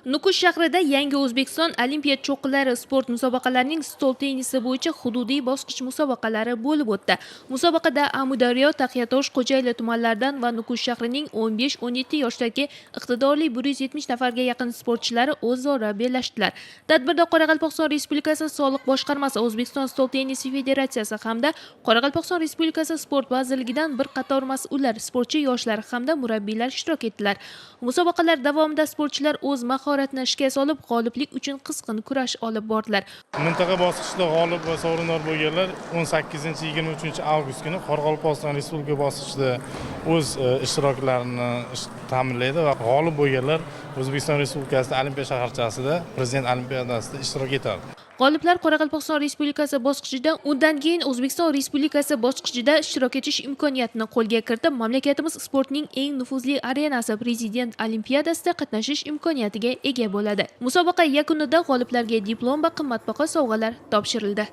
Nukus shahrida yangi O'zbekiston Olimpiya cho'qqilari sport musobaqalarining stol tennisi bo'yicha hududiy bosqich musobaqalari bo'lib o'tdi. Musobaqada Amudaryo, Taqiyatosh, Xo'jayli tumanlaridan va Nukus shahrining 15-17 yoshdagi iqtidorli 170 nafarga yaqin sportchilari o'zaro bellashdilar. Tadbirda Qoraqalpog'iston Respublikasi Soliq boshqarmasi, O'zbekiston stol tennisi federatsiyasi hamda Qoraqalpog'iston Respublikasi sport vazirligidan bir qator mas'ullar, sportchi yoshlar hamda murabbiylar ishtirok etdilar. Musobaqalar davomida sportchilar o'z mahoratini ishga solib, g'oliblik uchun qizg'in kurash olib bordilar. Mintaqa bosqichida g'olib va sovrindor bo'lganlar 18-23 avgust kuni Qoraqalpog'iston Respublika bosqichida o'z ishtiroklarini ta'minlaydi va g'olib bo'lganlar O'zbekiston Respublikasi Olimpiya shaharchasida Prezident Olimpiadasida ishtirok etadi. G'oliblar Qoraqalpog'iston Respublikasi bosqichida, undan keyin O'zbekiston Respublikasi bosqichida ishtirok etish imkoniyatini qo'lga kiritib, mamlakatimiz sportning eng nufuzli arenasi Prezident Olimpiadasida qatnashish imkoniyatiga ega bo'ladi. Musobaqa yakunida g'oliblarga diplom va qimmatbaho sovg'alar topshirildi.